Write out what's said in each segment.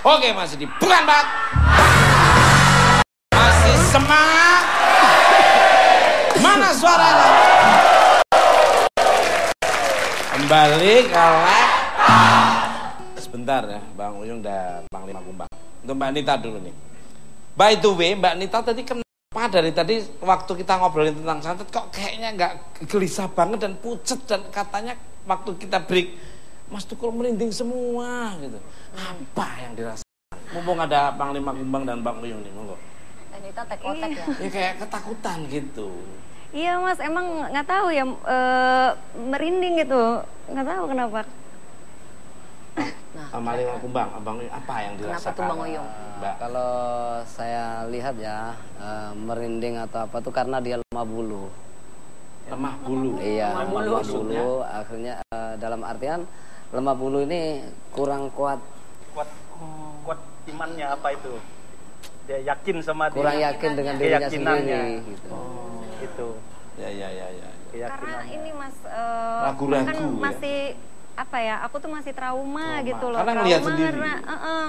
Oke Mas Yudi, bukan Pak. Masih semangat. Mana suaranya? Kembali ke lab. Sebentar ya, Bang Uyung dan Bang Lima Kumbang. Untuk Mbak Nita dulu nih. By the way, Mbak Nita tadi kenapa dari tadi waktu kita ngobrolin tentang santet kok kayaknya nggak gelisah banget dan pucet, dan katanya waktu kita break Mas Tukul merinding semua gitu. Apa yang dirasakan? Mumpung ada Bang Lima Kumbang dan Bang Uyung nih, monggo. Nita tek-otek ya. Ya kayak ketakutan gitu. Iya Mas, emang nggak tahu ya, merinding gitu, nggak tahu kenapa. Bang Lima Kumbang, Abang Uyung, apa yang dirasakan? Kenapa tuh Bang Uyung? Mbak? Kalau saya lihat ya, merinding atau apa tuh karena dia lemah bulu. Lemah bulu. Iya, lemah maksudnya? bulu. Akhirnya dalam artian lemah bulu ini kurang kuat. Kuat imannya apa itu? Dia yakin sama Kurang yakin dengan dirinya sendiri gitu. Itu. Ya. Karena ini Mas, Ragu-ragu kan ya? masih apa ya? Aku tuh masih trauma gitu loh. Karena ngelihat sendiri.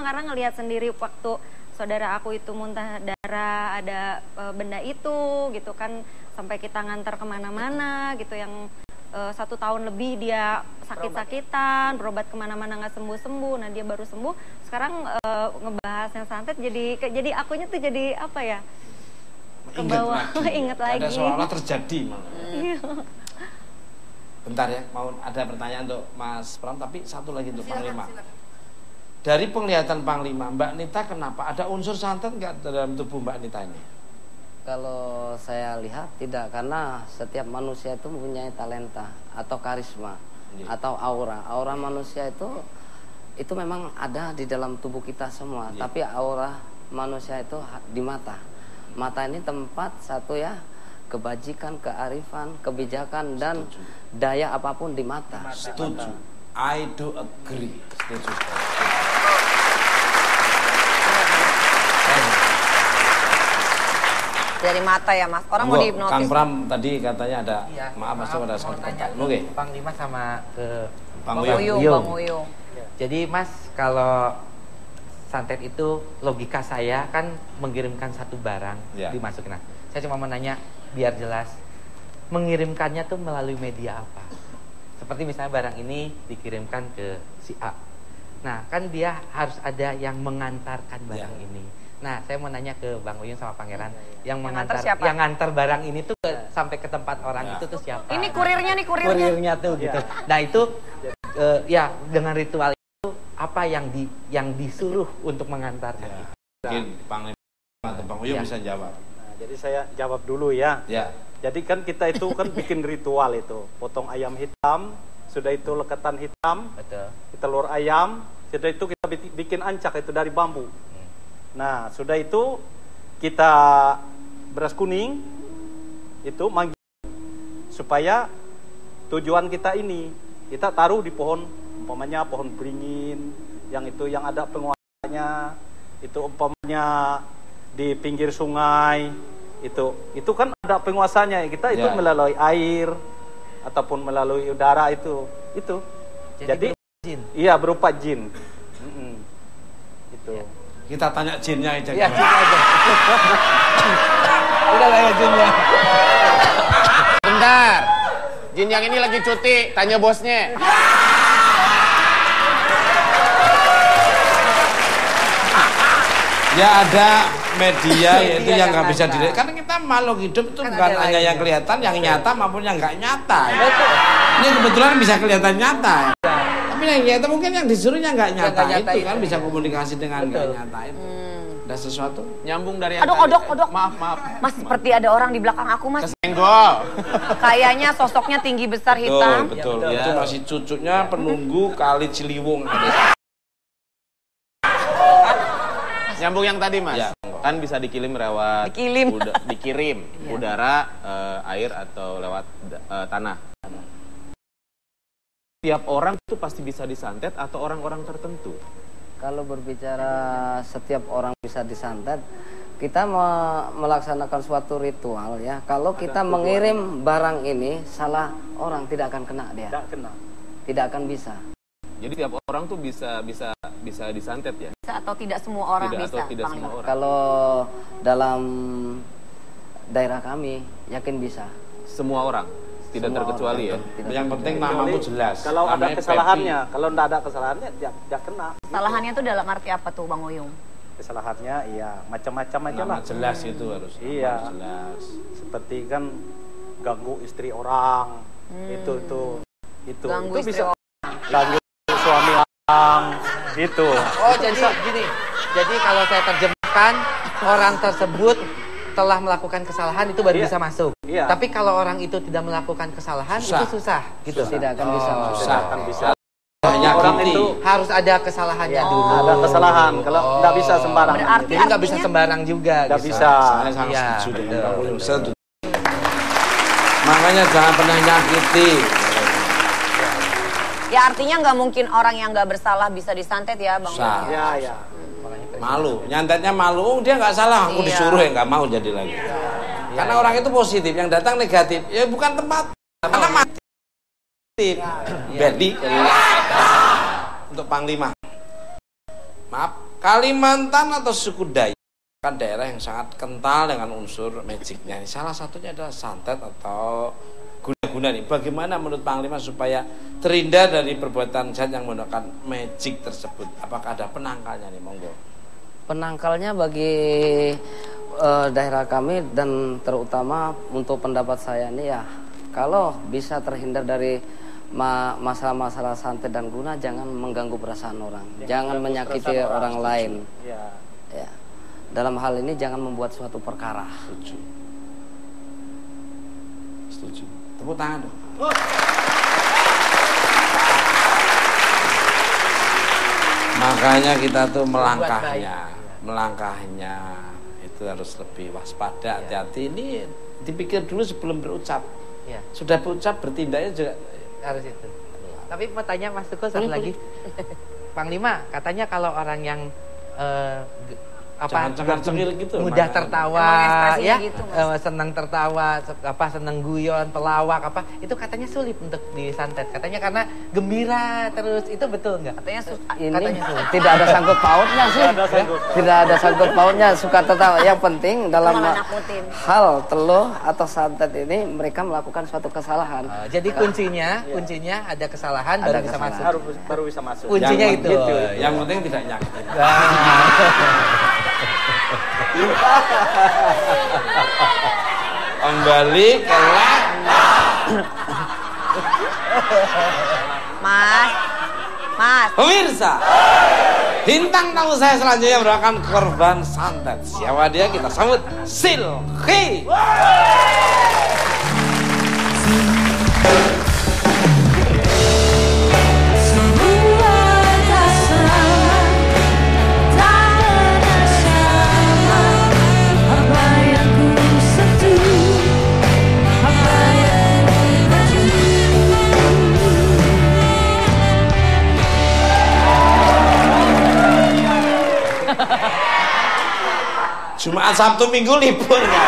Karena ngelihat sendiri waktu saudara aku itu muntah darah, ada benda itu gitu kan, sampai kita ngantar kemana-mana gitu, yang 1 tahun lebih dia sakit-sakitan, berobat kemana-mana nggak sembuh-sembuh. Nah dia baru sembuh. Sekarang ngebahas yang santet, jadi akunya tuh jadi apa ya? Ke bawah, inget lagi. Ada seolah-olah terjadi malah. Iya. Bentar ya, mau ada pertanyaan untuk Mas Pram, tapi satu lagi untuk Panglima. Dari penglihatan Panglima, Mbak Nita kenapa? Ada unsur santet nggak dalam tubuh Mbak Nita ini? Kalau saya lihat tidak, karena setiap manusia itu mempunyai talenta atau karisma atau aura. Aura manusia itu memang ada di dalam tubuh kita semua, tapi aura manusia itu di mata. Mata ini tempat satu ya, kebajikan, kearifan, kebijakan, dan daya apapun di mata. Setuju. I do agree. Setuju. Dari mata ya Mas. Orang mau dihipnotis. Kang Pram tadi katanya ada, maaf Mas, ada satu pertanyaan. Oke. Panglima sama ke Bang Bang Uyung. Uyung. Jadi Mas, kalau santet itu logika saya kan mengirimkan satu barang dimasukin. Nah, saya cuma menanya biar jelas, mengirimkannya tuh melalui media apa? Seperti misalnya barang ini dikirimkan ke si A. Nah, kan dia harus ada yang mengantarkan barang ini. Nah, saya mau nanya ke Bang Uyung sama Pangeran, yang ngantar barang ini tuh sampai ke tempat orang itu tuh siapa? Ini kurirnya nih, Kurirnya tuh gitu. Nah, itu ya dengan ritual itu apa yang disuruh untuk mengantarkan? Mungkin Panglima atau Bang Uyung bisa jawab. Nah, jadi saya jawab dulu ya. Jadi kan kita itu kan bikin ritual itu, potong ayam hitam, sudah itu lekatan hitam, telur ayam, sudah itu kita bikin ancak itu dari bambu. Nah, sudah itu kita beras kuning itu manggil supaya tujuan kita ini kita taruh di pohon, umpamanya pohon beringin yang ada penguasanya, itu umpamanya di pinggir sungai itu kan ada penguasanya, kita itu melalui air ataupun melalui udara itu. Jadi jin. Iya, berupa jin. Itu. Kita tanya jinnya aja. Iya, jinnya aja. Udah lah ya jinnya. Bentar. Jin yang ini lagi cuti, tanya bosnya. Ya ada media itu yang nggak bisa dilihat. Karena kita makhluk hidup itu kan bukan hanya yang kelihatan, yang nyata maupun yang nggak nyata. Ini kebetulan bisa kelihatan nyata. Tapi yang nyata mungkin yang disuruhnya nggak nyata, itu kan bisa komunikasi dengan nggak nyata itu. Ada sesuatu? Nyambung dari Odok. Maaf. Mas, seperti ada orang di belakang aku Mas. Kesenggol. Kayaknya sosoknya tinggi besar hitam. Betul. Itu masih cucunya penunggu Kali Ciliwung. Nyambung yang tadi Mas. Kan bisa dikirim lewat dikirim udara, air atau lewat tanah. Tiap orang itu pasti bisa disantet atau orang-orang tertentu? Kalau berbicara setiap orang bisa disantet, kita melaksanakan suatu ritual ya. Kalau kita mengirim barang ini, salah orang tidak akan kena dia. Tidak kena. Tidak akan bisa. Jadi tiap orang tuh bisa disantet ya? Bisa atau tidak semua orang bisa? Tidak semua orang. Kalau dalam daerah kami yakin bisa. Semua orang? Tidak semua terkecuali orang, ya? Yang penting namamu jelas. Kalau ada kesalahannya, kalau tidak ada kesalahannya, ya kena. Kesalahannya itu dalam arti apa tuh Bang Uyung? Kesalahannya iya macam-macam aja lah. Jelas itu harus. Iya. Jelas. Seperti kan ganggu istri orang. Itu. Ganggu itu istri bisa orang. ganggu suami orang. Itu. Oh, jadi gini. Jadi kalau saya terjemahkan, orang tersebut telah melakukan kesalahan itu baru bisa masuk. Iya. Tapi kalau orang itu tidak melakukan kesalahan itu susah gitu. Tidak akan bisa masuk. Susah akan bisa. Orang itu harus ada kesalahannya dulu. Ada kesalahan. Kalau nggak bisa sembarang. Berarti jadi nggak bisa sembarang juga. Nggak bisa. Saya sangat setuju dengan Pak Uyung. Makanya jangan pernah nyakiti. Ya artinya nggak mungkin orang yang nggak bersalah bisa disantet ya Bang Uyung. Ya. Malu, nyantetnya malu, dia nggak salah, aku disuruh ya nggak mau jadi lagi. Karena orang itu positif, yang datang negatif, ya bukan tempat, karena mati. Berdi, untuk Panglima. Maaf, Kalimantan atau suku Dayak kan daerah yang sangat kental dengan unsur magicnya. Salah satunya adalah santet atau guna-guna nih. Bagaimana menurut Panglima supaya terhindar dari perbuatan jahat yang menggunakan magic tersebut? Apakah ada penangkalnya nih, monggo? Penangkalnya bagi daerah kami dan terutama untuk pendapat saya ini ya, kalau bisa terhindar dari masalah-masalah santet dan guna, jangan mengganggu perasaan orang, jangan menyakiti orang lain. Ya. Dalam hal ini jangan membuat suatu perkara. Setuju. Tepuk tangan dong. Makanya kita tuh melangkahnya itu harus lebih waspada, hati-hati. Ini dipikir dulu sebelum berucap. Ya. Sudah berucap, bertindaknya juga harus itu. Tapi mau tanya Mas Tuko satu lagi. Panglima, katanya kalau orang yang cengar-cengir gitu, mudah tertawa ya, gitu, senang tertawa, senang guyon, pelawak itu katanya sulit untuk disantet. Katanya karena gembira terus, itu betul nggak? Katanya ini tidak ada sangkut pautnya sih. Tidak ada sangkut pautnya, suka tertawa. Yang penting dalam hal teluh atau santet ini mereka melakukan suatu kesalahan. Jadi kuncinya ada kesalahan baru bisa masuk. Baru bisa masuk. Kuncinya itu. Yang penting tidak nyakitin. Kembali ke Mas pemirsa, bintang tamu saya selanjutnya merupakan korban santet. Siapa dia? Kita sambut Silky. Jumat, Sabtu, Minggu libur ya.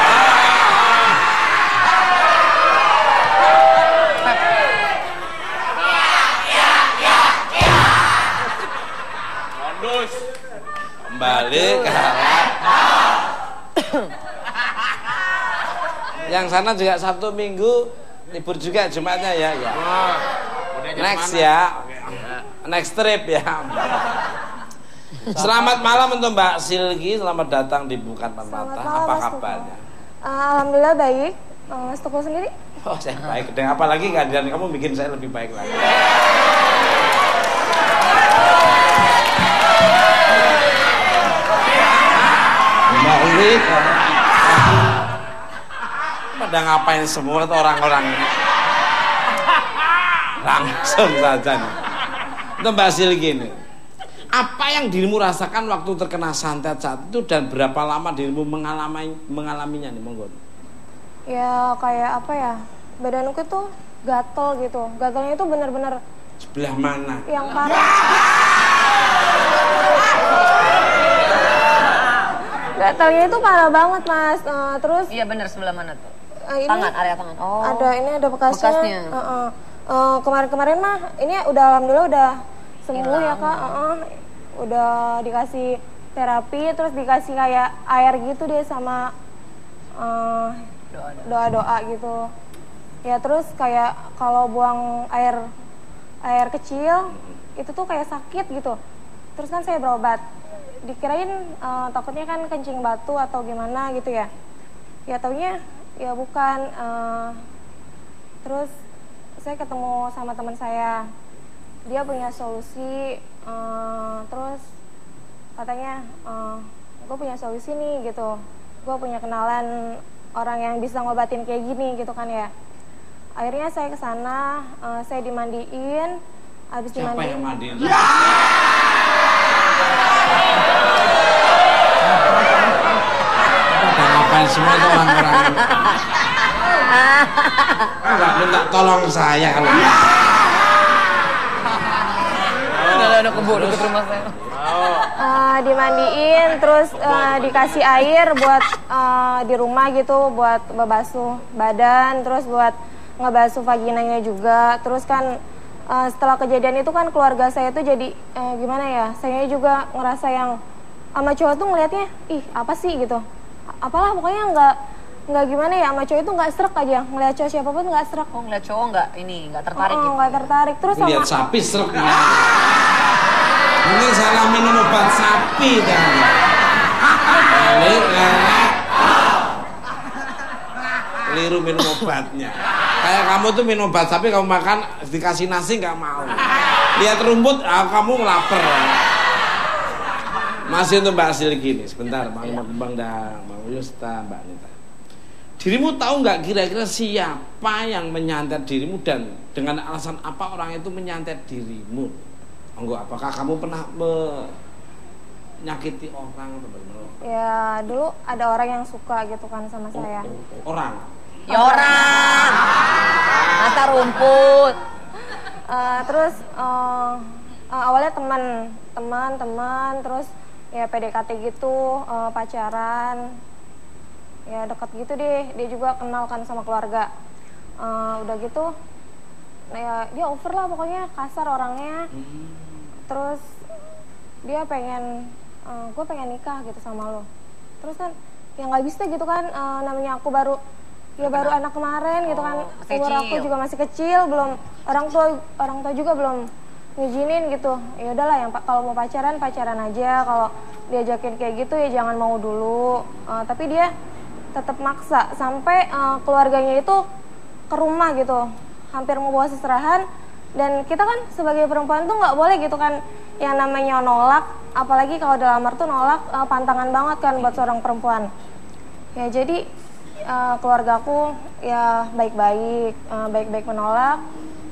Kembali ke yang sana juga Sabtu Minggu libur juga, Jumatnya ya. Next ya. Next trip ya. Selamat malam untuk Mbak Silky, selamat datang di Bukan Permata. Apa kabarnya? Alhamdulillah baik. Mas Tuko sendiri? Oh, saya baik. Dan apalagi kehadiran kamu bikin saya lebih baik lagi. Balik. Pada ngapain semua tuh orang-orang ini? Langsung saja nih. Untuk Mbak Silky ini. Apa yang dirimu rasakan waktu terkena santet saat itu dan berapa lama dirimu mengalaminya nih, monggo? Ya kayak apa ya, badanku tuh gatel gitu. Gatelnya itu benar-benar. Sebelah mana? Yang parah. Gatelnya itu parah banget Mas. Terus? Iya benar, sebelah mana tuh? Area tangan. Oh. Ada bekasnya. Kemarin-kemarin mah ini alhamdulillah udah sembuh ya Kak. Udah dikasih terapi, terus dikasih kayak air gitu deh sama doa-doa gitu. Ya terus kayak kalau buang air kecil itu tuh kayak sakit gitu. Terus kan saya berobat, dikirain takutnya kan kencing batu atau gimana gitu ya. Ya taunya ya bukan. Terus saya ketemu sama teman saya, dia punya solusi. Terus katanya gue punya solusi nih gitu, gue punya kenalan orang yang bisa ngobatin kayak gini gitu kan ya. Akhirnya saya kesana, saya dimandiin, habis siapa dimandiin. yang mandiin? Udah ngapain semua tuh orang-orang? Enggak minta tolong saya kalau Udah kebun deket rumah saya. Dimandiin, terus dikasih air buat di rumah gitu, buat ngebasuh badan, terus buat ngebasuh vaginanya juga. Terus kan setelah kejadian itu kan keluarga saya tuh jadi gimana ya, saya juga ngerasa yang sama cowok tuh ngelihatnya, ih apa sih gitu, apalah pokoknya nggak gimana ya, sama cowok itu nggak serak aja, ngelihat cowok siapapun nggak serak. Oh ngeliat cowok nggak tertarik gitu? Nggak tertarik. Terus sama lihat sapi serak. Mungkin salah minum obat sapi kan. Keliru minum obatnya. Kayak kamu tuh minum obat sapi, kamu makan dikasih nasi nggak mau. Lihat rumput, kamu lapar. Masih untuk Mbak Sil gini, sebentar, Bang dan Bang Yusta, Mbak Nita. Dirimu tahu nggak kira-kira siapa yang menyantet dirimu dan dengan alasan apa orang itu menyantet dirimu? Enggak, apakah kamu pernah menyakiti orang atau bagaimana? ya dulu ada orang yang suka gitu kan sama saya. Orang? Ya orang. Masa rumput. Terus awalnya teman, terus ya PDKT gitu, pacaran, ya deket gitu deh. Dia juga kenal kan sama keluarga. Udah gitu, ya dia over lah pokoknya, kasar orangnya. Terus dia pengen, gue pengen nikah gitu sama lo. Terus kan ya nggak bisa gitu kan, namanya aku baru anak kemarin gitu kan, umur aku juga masih kecil, belum orang tua juga belum ngizinin gitu. Ya udahlah, yang kalau mau pacaran aja, kalau diajakin kayak gitu ya jangan mau dulu. Tapi dia tetap maksa sampai keluarganya itu ke rumah gitu, hampir mau bawa seserahan. Dan kita kan sebagai perempuan tuh nggak boleh gitu kan, yang namanya nolak, apalagi kalau udah lamar tuh nolak, pantangan banget kan buat seorang perempuan. Ya jadi keluargaku ya baik-baik menolak,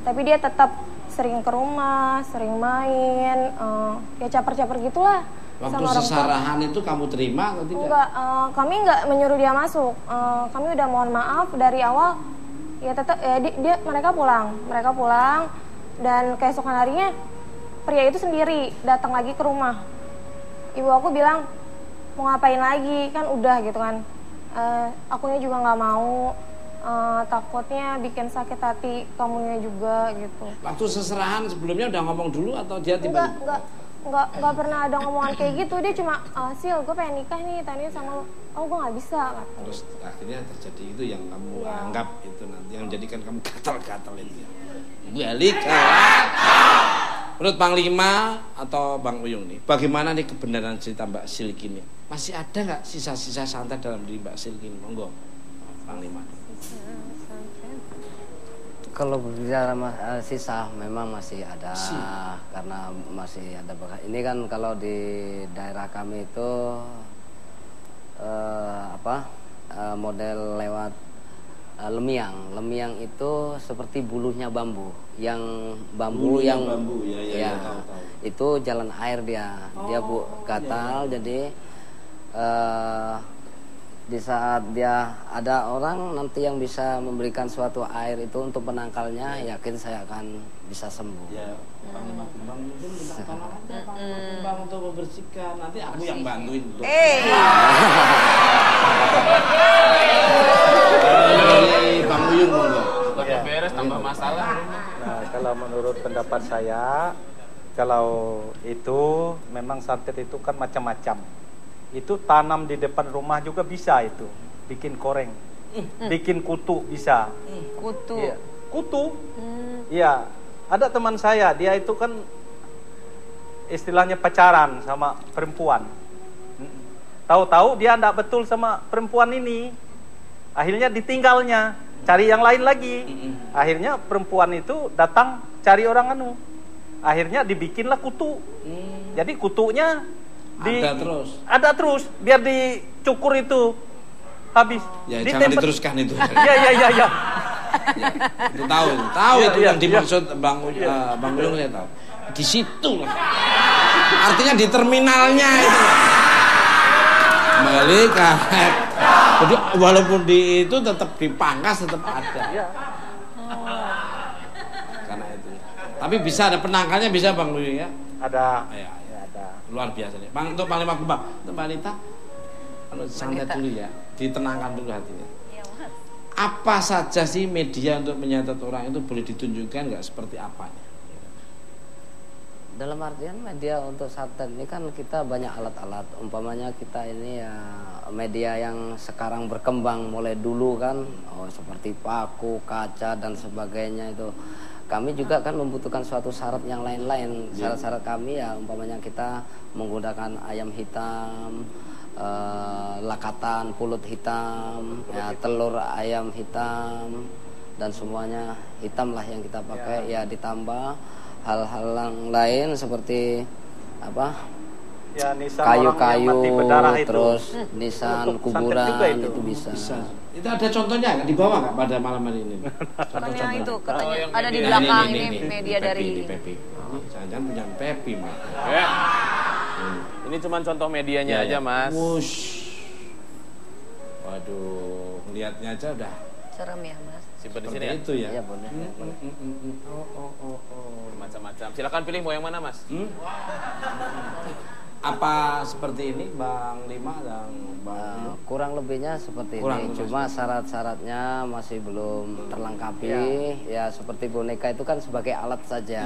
tapi dia tetap sering ke rumah, sering main, ya caper-caper gitulah. Waktu sesarahan itu kamu terima atau tidak? Enggak, kami nggak menyuruh dia masuk, kami udah mohon maaf dari awal. Ya tetap mereka pulang dan keesokan harinya pria itu sendiri datang lagi ke rumah. Ibu aku bilang, mau ngapain lagi, kan udah gitu kan. Akunya juga nggak mau, takutnya bikin sakit hati kamunya juga gitu. Waktu seserahan sebelumnya udah ngomong dulu atau dia tiba-tiba? Enggak pernah ada ngomongan kayak gitu. Dia cuma, Sil, gue pengen nikah nih, tanya sama lo. Oh, gue nggak bisa. Kata. Terus akhirnya terjadi itu yang kamu anggap itu nanti yang menjadikan kamu gatal-gatal itu. Balik. Menurut Panglima atau Bang Uyung nih, bagaimana nih kebenaran cerita Mbak Sil ini? Masih ada nggak sisa-sisa santet dalam diri Mbak Sil ini? Monggo, Panglima. Kalau berbicara sisa memang masih ada, karena masih ada bekas. Ini kan kalau di daerah kami itu model lewat lemiang. Lemiang itu seperti bulunya bambu, yang bambu yang bambu, tahu. Itu jalan air dia gatal. Jadi di saat dia ada orang nanti yang bisa memberikan suatu air itu untuk penangkalnya, yakin saya akan bisa sembuh. Ya, Panglima Kumbang mungkin minta tolong aja Panglima Kumbang untuk membersihkan. Nanti aku yang bantuin. Bang Uyung monggo. Beres tambah masalah. Nah, kalau menurut pendapat saya, Kalau itu memang santet itu kan macam-macam. Itu tanam di depan rumah juga bisa itu. Bikin koreng. Bikin kutu bisa. Kutu. Iya. Kutu. Iya. Ada teman saya, dia itu kan istilahnya pacaran sama perempuan. Tahu-tahu dia tidak betul sama perempuan ini. Akhirnya ditinggalnya, cari yang lain lagi. Akhirnya perempuan itu datang cari orang anu. Akhirnya dibikinlah kutu. Jadi kutunya ada terus biar dicukur itu habis. Ya jangan diteruskan itu. Ya. Itu tahu itu yang dimaksud Bang Uyung, saya tahu. Di situ lah. Artinya di terminalnya itu. Balik jadi walaupun di itu tetap dipangkas tetap ada. Karena itu. Tapi bisa ada penangkalnya bisa Bang Uyung ya? Ada. Ya, ada. Luar biasa nih. Bang untuk Panglima Kumbang, untuk Mbak Anita, kalau santai dulu ya, ditenangkan dulu hatinya. Apa saja sih media untuk menyatet orang itu boleh ditunjukkan nggak seperti apanya? Dalam artian media untuk santet ini kan kita banyak alat-alat. Umpamanya kita ini ya media yang sekarang berkembang mulai dulu kan, seperti paku, kaca dan sebagainya itu. Kami juga kan membutuhkan suatu syarat yang lain-lain. Syarat-syarat kami ya umpamanya kita menggunakan ayam hitam, lakatan pulut hitam, ya, telur ayam hitam dan semuanya hitam lah yang kita pakai. Ya ditambah hal-hal yang lain seperti apa? Ya, kayu-kayu, terus nisan kuburan itu bisa. Itu ada contohnya nggak di bawah nggak pada malam hari ini? Contohnya itu katanya ada di belakang ini media dari Pepi. Jangan-jangan punya Pepi mah. Ini cuma contoh medianya aja Mas. Wush. Waduh, lihatnya aja udah serem ya Mas. Simpen di sini ya. Itu ya. Iya boleh. Macam-macam. Silakan pilih mau yang mana Mas. Apa seperti ini Bang Lima dan Bang kurang lebihnya seperti ini. Cuma syarat-syaratnya masih belum terlengkapi. Ya seperti boneka itu kan sebagai alat saja.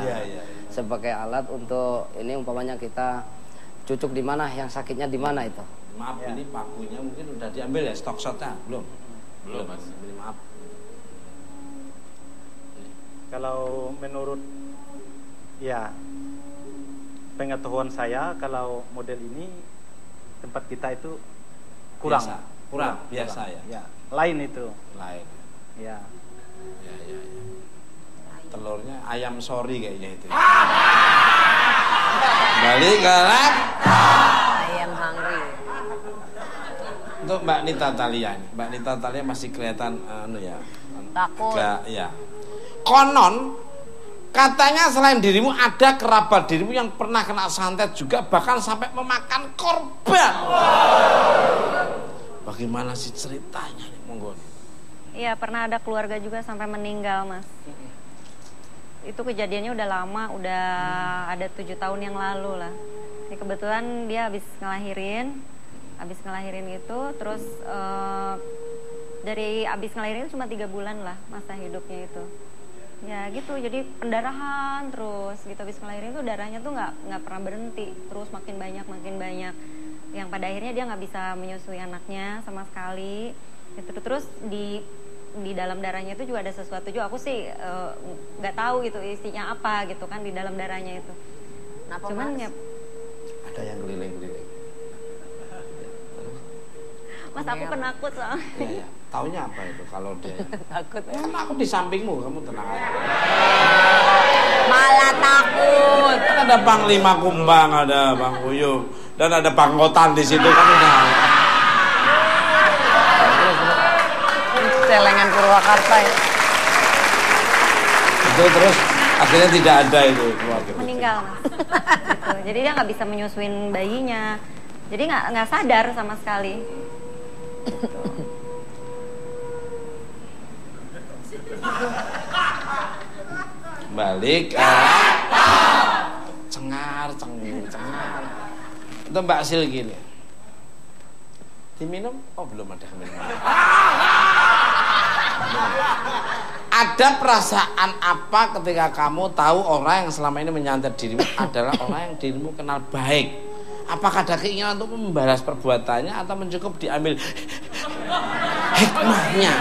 Sebagai alat untuk ini umpamanya kita cucuk di mana, yang sakitnya di mana itu. Maaf ini pakunya mungkin udah diambil ya, stock shotnya belum Mas. Maaf. Kalau menurut pengetahuan saya, kalau model ini tempat kita itu kurang biasa ya. Lain itu. Lain. Ya. Telurnya ayam sorry kayaknya itu. Balik ke ayam hungry. Untuk Mbak Nita Talia, Mbak Nita Talia masih kelihatan takut. Ya. Konon katanya selain dirimu ada kerabat dirimu yang pernah kena santet juga, bahkan sampai memakan korban. Bagaimana sih ceritanya nih, monggo? Iya, pernah ada keluarga juga sampai meninggal, Mas. Itu kejadiannya udah lama, udah ada 7 tahun yang lalu lah. Ini kebetulan dia habis ngelahirin itu, terus dari habis ngelahirin cuma 3 bulan lah masa hidupnya itu. Ya gitu, jadi pendarahan terus gitu, habis ngelahirin itu darahnya tuh nggak pernah berhenti, terus makin banyak, yang pada akhirnya dia nggak bisa menyusui anaknya sama sekali. Gitu. Terus di dalam darahnya itu juga ada sesuatu juga, aku sih nggak tahu gitu isinya apa gitu kan di dalam darahnya itu. Kenapa, cuman Mas? Ya ada yang keliling-keliling. Mas, aku penakut soalnya. Iya. Taunya apa itu kalau dia takut? Aku di sampingmu, kamu tenang aja. Malah takut. Kan ada Panglima Kumbang, ada Bang Uyung, dan ada Pangkotan di situ kan udah. Celengan Purwakarta ya. Itu terus akhirnya tidak ada itu keluarga. Meninggal, Mas. Gitu. Jadi dia nggak bisa menyusuin bayinya. Jadi nggak sadar sama sekali. Gitu. Balik cengar. Itu Mbak Sil gini. Diminum? Oh belum ada minum. Ada perasaan apa ketika kamu tahu orang yang selama ini menyantet dirimu adalah orang yang dirimu kenal baik? Apakah ada keinginan untuk membalas perbuatannya atau mencukup diambil hikmahnya?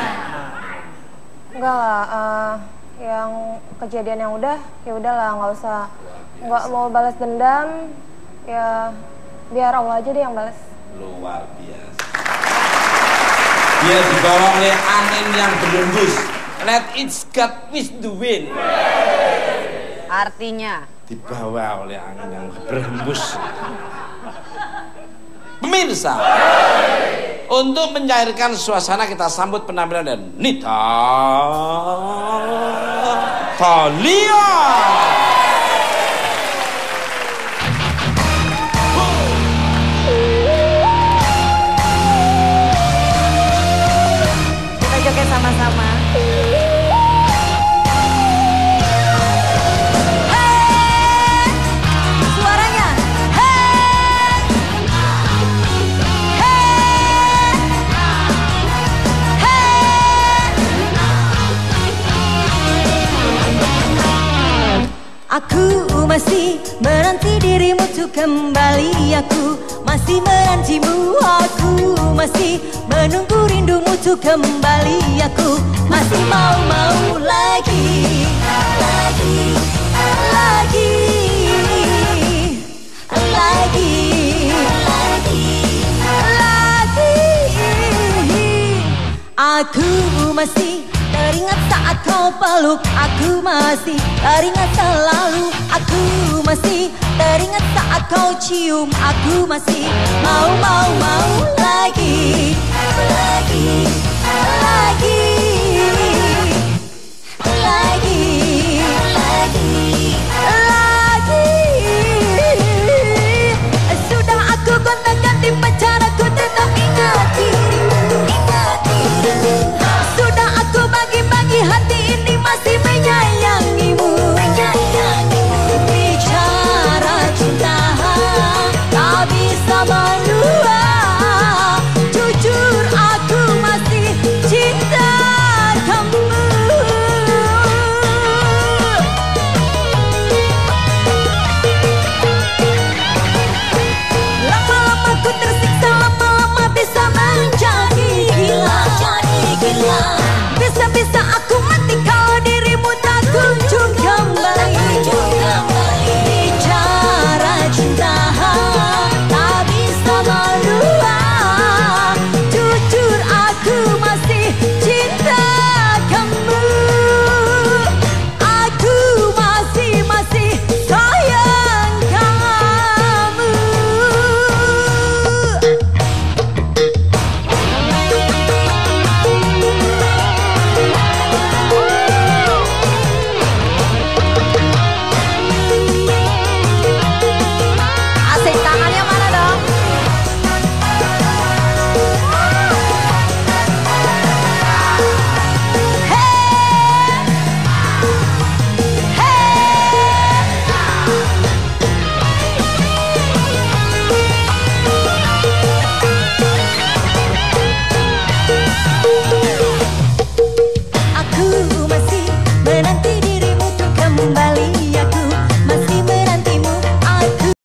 Enggak lah, yang kejadian yang udah, ya udahlah, nggak mau balas dendam, ya biar Allah aja deh yang balas. Luar biasa. Dia dibawa oleh angin yang berembus. Let it God with the wind. Artinya dibawa oleh angin yang berembus. Pemirsa, untuk mencairkan suasana kita sambut penampilan dan Nita Thalia. Kita joget sama-sama. Aku masih menanti dirimu untuk kembali. Aku masih menantimu. Aku masih menunggu rindumu untuk kembali. Aku masih mau lagi, lagi, lagi, lagi, lagi, lagi. Aku masih teringat saat kau peluk, aku masih teringat selalu. Aku masih teringat saat kau cium, aku masih mau lagi, lagi, lagi.